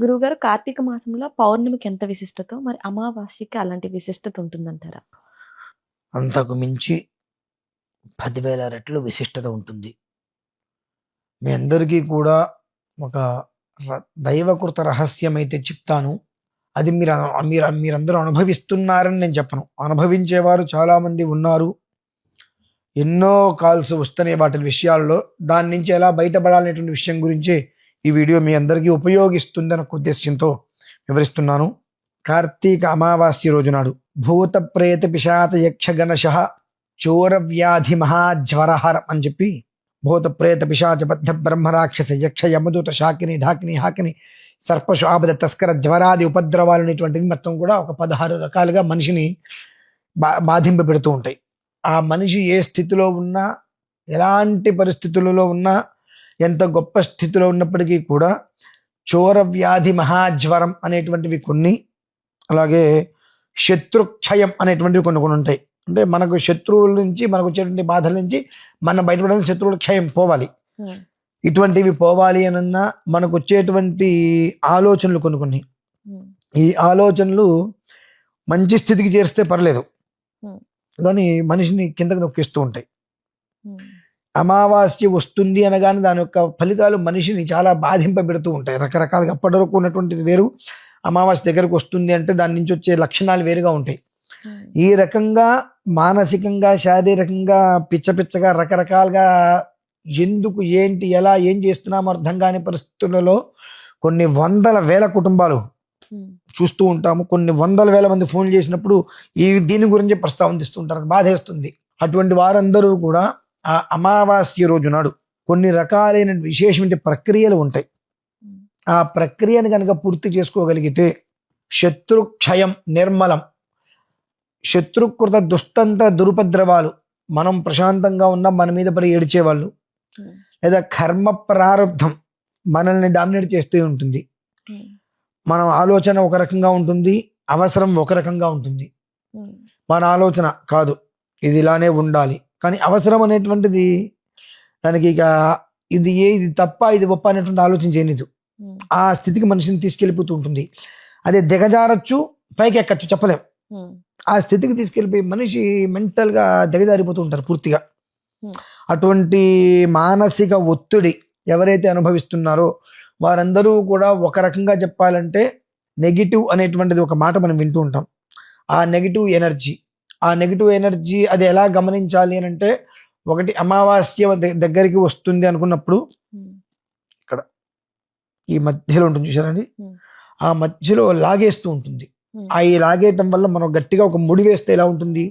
గురువుగారు కార్తీక మాసంలో పౌర్ణమికి ఎంత విశిష్టతో, మరి అమావాస్యకి అలాంటి విశిష్టత ఉంటుందంటారా? అంతకు మించి 10,000 రెట్లు విశిష్టత ఉంటుంది. మీ అందరికీ కూడా ఒక దైవకృత రహస్యమైతే చెప్తాను. అది మీరందరూ అనుభవిస్తున్నారని నేను చెప్పను. అనుభవించేవారు చాలామంది ఉన్నారు. ఎన్నో కాల్స్ వస్తున్నాయి వాటి విషయాల్లో. దాని నుంచి ఎలా బయటపడాలనేటువంటి విషయం గురించి ఈ వీడియో మీ అందరికీ ఉపయోగిస్తుందన్న ఉద్దేశంతో వివరిస్తున్నాను. కార్తీక అమావాస్య రోజు నాడు భూత ప్రేత పిశాచ యక్షగణశ చోర వ్యాధి మహాజ్వరహరం అని చెప్పి భూత ప్రేత పిశాచ బద్ధ బ్రహ్మరాక్షస యక్ష యమదూత శాకిని ఢాకిని హాకిని సర్పశు ఆపద తస్కర జ్వరాది ఉపద్రవాలు అనేటువంటివి మొత్తం కూడా ఒక 16 రకాలుగా మనిషిని బాధింప పెడుతూ ఉంటాయి. ఆ మనిషి ఏ స్థితిలో ఉన్నా, ఎలాంటి పరిస్థితులలో ఉన్నా, ఎంత గొప్ప స్థితిలో ఉన్నప్పటికీ కూడా చోర వ్యాధి మహాజ్వరం అనేటువంటివి కొన్ని, అలాగే శత్రుక్షయం అనేటువంటివి కొన్ని ఉంటాయి. అంటే మనకు శత్రువుల నుంచి, మనకు వచ్చేటువంటి బాధల నుంచి మనం బయటపడాలి, శత్రువుల క్షయం పోవాలి. ఇటువంటివి పోవాలి అనన్నా మనకు వచ్చేటువంటి ఆలోచనలు కొన్ని. ఈ ఆలోచనలు మంచి స్థితికి చేరిస్తే పర్లేదు, కానీ మనిషిని కిందకి నొక్కిస్తూ ఉంటాయి. అమావాస్య వస్తుంది అనగానే దాని యొక్క ఫలితాలు మనిషిని చాలా బాధింపబెడుతూ ఉంటాయి. రకరకాలుగా అప్పటి వరకు ఉన్నటువంటిది వేరు, అమావాస్య దగ్గరకు వస్తుంది అంటే దాని నుంచి వచ్చే లక్షణాలు వేరుగా ఉంటాయి. ఈ రకంగా మానసికంగా, శారీరకంగా పిచ్చగా రకరకాలుగా ఎందుకు, ఏంటి, ఎలా, ఏం చేస్తున్నామో అర్థం కాని పరిస్థితులలో కొన్ని 100,000 కుటుంబాలు చూస్తూ ఉంటాము. కొన్ని 100,000 మంది ఫోన్ చేసినప్పుడు దీని గురించి ప్రస్తావనిస్తూ ఉంటారు, బాధేస్తుంది. అటువంటి వారందరూ కూడా ఆ అమావాస్య రోజు నాడు కొన్ని రకాలైన విశేషమైన ప్రక్రియలు ఉంటాయి. ఆ ప్రక్రియను కనుక పూర్తి చేసుకోగలిగితే శత్రుక్షయం నిర్మలం, శత్రుకృత దుస్తంత్ర దురుపద్రవాలు, మనం ప్రశాంతంగా ఉన్న మన మీద పడి ఏడ్చేవాళ్ళు, లేదా కర్మ ప్రారంధం మనల్ని డామినేట్ చేస్తూ ఉంటుంది. మన ఆలోచన ఒక రకంగా ఉంటుంది, అవసరం ఒక రకంగా ఉంటుంది. మన ఆలోచన కాదు, ఇది ఇలానే ఉండాలి, కానీ అవసరం అనేటువంటిది దానికి ఇక ఇది తప్ప ఇది గొప్ప అనేటువంటి ఆలోచన చేయలేదు. ఆ స్థితికి మనిషిని తీసుకెళ్ళిపోతూ ఉంటుంది. అదే దిగజారచ్చు, పైకి ఎక్కచ్చు, చెప్పలేం. ఆ స్థితికి తీసుకెళ్ళిపోయి మనిషి మెంటల్గా దిగజారిపోతూ ఉంటారు పూర్తిగా. అటువంటి మానసిక ఒత్తిడి ఎవరైతే అనుభవిస్తున్నారో వారందరూ కూడా ఒక రకంగా చెప్పాలంటే నెగిటివ్ అనేటువంటిది ఒక మాట మనం వింటూ ఉంటాం. ఆ నెగిటివ్ ఎనర్జీ అది ఎలా గమనించాలి అని అంటే, ఒకటి అమావాస్య దగ్గరికి వస్తుంది అనుకున్నప్పుడు ఇక్కడ ఈ మధ్యలో ఉంటుంది చూసారండి, ఆ మధ్యలో లాగేస్తూ ఉంటుంది. ఆ ఈ లాగేయటం వల్ల మనం గట్టిగా ఒక ముడి వేస్తే ఎలా ఉంటుంది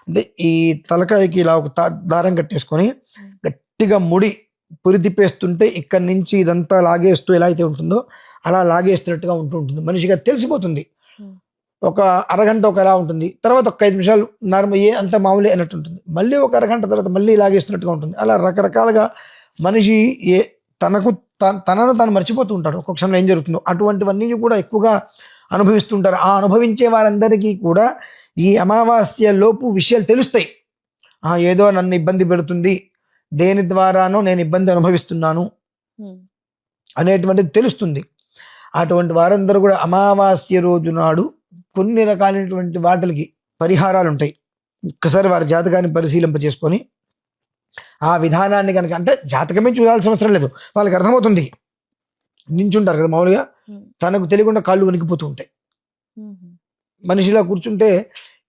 అంటే, ఈ తలకాయకి ఇలా ఒక దారం కట్టేసుకొని గట్టిగా ముడి పురి తిప్పేస్తుంటే ఇక్కడి నుంచి ఇదంతా లాగేస్తూ ఎలా అయితే ఉంటుందో అలా లాగేస్తున్నట్టుగా ఉంటుంది. మనిషిగా తెలిసిపోతుంది. ఒక అరగంట ఒక ఎలా ఉంటుంది, తర్వాత ఒక 5 నిమిషాలు నార్మల్ అంత మామూలే అన్నట్టు ఉంటుంది, మళ్ళీ ఒక అరగంట తర్వాత మళ్ళీ లాగేస్తున్నట్టుగా ఉంటుంది. అలా రకరకాలుగా మనిషి తనను తాను మర్చిపోతూ ఉంటాడు. ఒక్కొక్క క్షణంలో ఏం జరుగుతుందో అటువంటివన్నీ కూడా ఎక్కువగా అనుభవిస్తుంటారు. ఆ అనుభవించే వారందరికీ కూడా ఈ అమావాస్య లోపు విషయాలు తెలుస్తాయి. ఏదో నన్ను ఇబ్బంది పెడుతుంది, దేని ద్వారానో నేను ఇబ్బంది అనుభవిస్తున్నాను అనేటువంటిది తెలుస్తుంది. అటువంటి వారందరూ కూడా అమావాస్య రోజు నాడు కొన్ని రకాలైనటువంటి వాటికి పరిహారాలు ఉంటాయి. ఒక్కసారి వారి జాతకాన్ని పరిశీలింప చేసుకొని ఆ విధానాన్ని కనుక, అంటే జాతకమే చూడాల్సిన అవసరం లేదు, వాళ్ళకి అర్థమవుతుంది. నించుంటారు కదా మామూలుగా, తనకు తెలియకుండా కాళ్ళు వణికిపోతూ ఉంటాయి. మనిషిలా కూర్చుంటే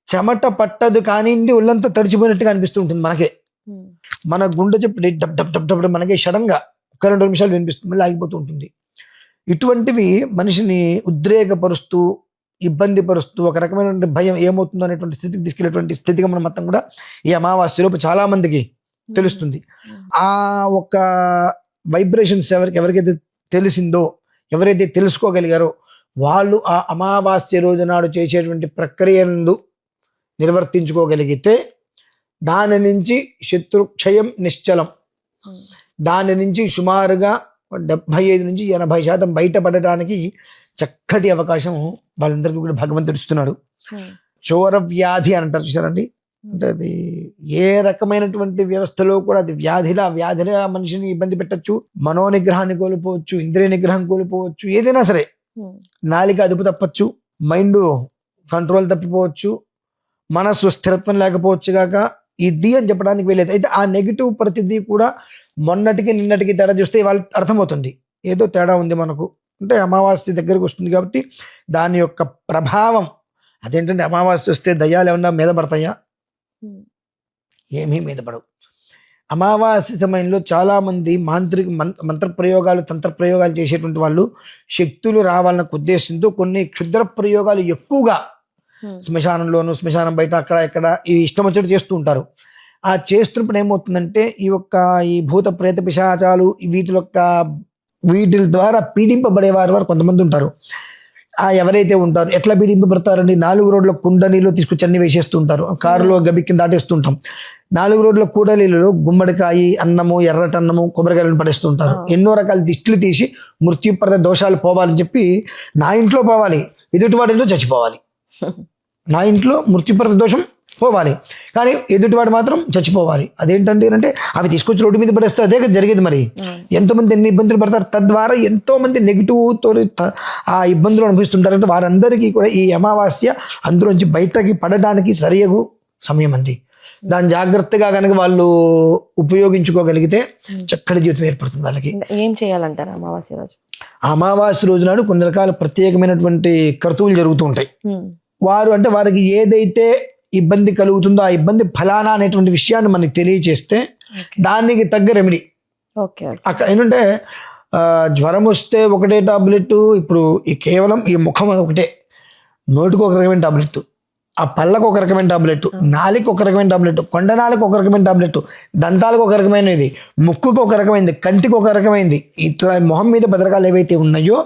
చెమట పట్టదు కానీ ఒళ్ళంతా తడిచిపోయినట్టుగా అనిపిస్తూ ఉంటుంది మనకే. మన గుండె చెప్పి డబ్ డబ్ డబ్ డబ్ మనకి సడన్గా 1-2 నిమిషాలు వినిపిస్తుంది, మళ్ళీ ఆగిపోతూ ఉంటుంది. ఇటువంటివి మనిషిని ఉద్రేకపరుస్తూ, ఇబ్బంది పరుస్తూ, ఒక రకమైన భయం ఏమవుతుందో అనేటువంటి స్థితికి తీసుకెళ్ళేటువంటి స్థితిగా మనం మొత్తం కూడా ఈ అమావాస్యలోపు చాలా మందికి తెలుస్తుంది. ఆ ఒక వైబ్రేషన్స్ ఎవరికైతే తెలిసిందో, ఎవరైతే తెలుసుకోగలిగారో వాళ్ళు ఆ అమావాస్య రోజు నాడు చేసేటువంటి ప్రక్రియను నిర్వర్తించుకోగలిగితే దాని నుంచి శత్రుక్షయం నిశ్చలం, దాని నుంచి సుమారుగా 75-80% బయటపడటానికి చక్కటి అవకాశం వాళ్ళందరికీ కూడా భగవంతుడు ఇస్తున్నాడు. చోర వ్యాధి అని అంటారు చూసారండి, అంటే అది ఏ రకమైనటువంటి వ్యవస్థలో కూడా అది వ్యాధిలా మనిషిని ఇబ్బంది పెట్టచ్చు. మనో నిగ్రహాన్ని కోల్పోవచ్చు, ఇంద్రియ నిగ్రహం కోల్పోవచ్చు, ఏదైనా సరే నాలిక అదుపు తప్పచ్చు, మైండ్ కంట్రోల్ తప్పిపోవచ్చు, మనస్సు స్థిరత్వం లేకపోవచ్చు కాక ఇది అని చెప్పడానికి వెళ్ళేది. అయితే ఆ నెగిటివ్ ప్రతిదీ కూడా మొన్నటికి నిన్నటికి తేడా చూస్తే వాళ్ళ అర్థమవుతుంది, ఏదో తేడా ఉంది మనకు అంటే అమావాస్య దగ్గరికి వస్తుంది కాబట్టి దాని యొక్క ప్రభావం అదేంటంటే అమావాస్య వస్తే దయ్యాలు ఏమన్నా మీద పడతాయా? ఏమీ మీద పడవు. అమావాస్య సమయంలో చాలామంది మంత్ర ప్రయోగాలు తంత్ర ప్రయోగాలు చేసేటువంటి వాళ్ళు శక్తులు రావాలన్న ఉద్దేశంతో కొన్ని క్షుద్ర ప్రయోగాలు ఎక్కువగా శ్మశానంలోను శ్మశానం బయట అక్కడ ఇక్కడ ఇవి ఇష్టం వచ్చేట్టు చేస్తూ ఉంటారు. ఆ చేస్తున్నప్పుడు ఏమవుతుందంటే ఈ భూత ప్రేత పిశాచాలు వీటి ద్వారా పీడింపబడేవారు కొంతమంది ఉంటారు. ఎవరైతే ఉంటారు ఎట్లా పీడింపబడతారండి, 4 రోడ్ల కుండలీలో తీసుకొచ్చి అన్ని వేసేస్తూ ఉంటారు, కారులో గబిక్కిని దాటేస్తూ ఉంటాం. 4 రోడ్ల కూడలీలలో గుమ్మడికాయ అన్నము ఎర్రటన్నము కొబ్బరికాయలను పడేస్తూ ఉంటారు. ఎన్నో రకాల దిష్టిలు తీసి మృత్యుప్రద దోషాలు పోవాలని చెప్పి నా ఇంట్లో పోవాలి, ఎదుటివాడిలో చచ్చిపోవాలి. నా ఇంట్లో మృత్యుప్రద దోషం పోవాలి కానీ ఎదుటివాడు మాత్రం చచ్చిపోవాలి. అదేంటండి అంటే అవి తీసుకొచ్చి రోడ్డు మీద పడేస్తే అదే జరిగేది. మరి ఎంతోమంది ఎన్ని ఇబ్బందులు పడతారు, తద్వారా ఎంతో మంది నెగిటివ్తో ఆ ఇబ్బందులు అనుభవిస్తుంటారంటే వారందరికీ కూడా ఈ అమావాస్య అందులోంచి బయటకి పడడానికి సరియగు సమయం అండి. దాన్ని జాగ్రత్తగా కనుక వాళ్ళు ఉపయోగించుకోగలిగితే చక్కటి జీవితం ఏర్పడుతుంది వాళ్ళకి. ఏం చేయాలంటారు అమావాస్య రోజు? అమావాస్య రోజు నాడు కొన్ని రకాల ప్రత్యేకమైనటువంటి క్రతువులు జరుగుతూ ఉంటాయి. వారికి ఏదైతే ఇబ్బంది కలుగుతుందో ఆ ఇబ్బంది ఫలానా అనేటువంటి విషయాన్ని మనకి తెలియచేస్తే దానికి తగ్గ రెమెడీ. అక్కడ ఏంటంటే జ్వరం వస్తే ఒకటే టాబ్లెట్, ఇప్పుడు కేవలం ఈ ముఖం ఒకటే, నోటికి ఒక రకమైన టాబ్లెట్, ఆ పళ్ళకు ఒక రకమైన టాబ్లెట్, నాలికి ఒక రకమైన టాబ్లెట్, కొండనాలకు ఒక రకమైన టాబ్లెట్, దంతాలకు ఒక రకమైనది, ముక్కుకు ఒక రకమైనది, కంటికి ఒక రకమైనది, ఇట్లా మొహం మీద పథకాలు ఏవైతే ఉన్నాయో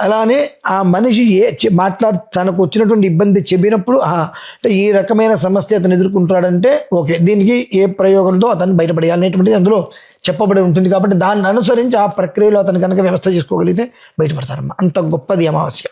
అలానే ఆ మనిషి తనకు వచ్చినటువంటి ఇబ్బంది చెప్పినప్పుడు అంటే ఈ రకమైన సమస్య అతను ఎదుర్కొంటాడంటే ఓకే దీనికి ఏ ప్రయోగంతో అతను బయటపడేయాలనేటువంటిది అందులో చెప్పబడి ఉంటుంది. కాబట్టి దాన్ని అనుసరించి ఆ ప్రక్రియలో అతను కనుక వ్యవస్థ చేసుకోగలిగితే బయటపడతారమ్మా. అంత గొప్పది అమావాస్య.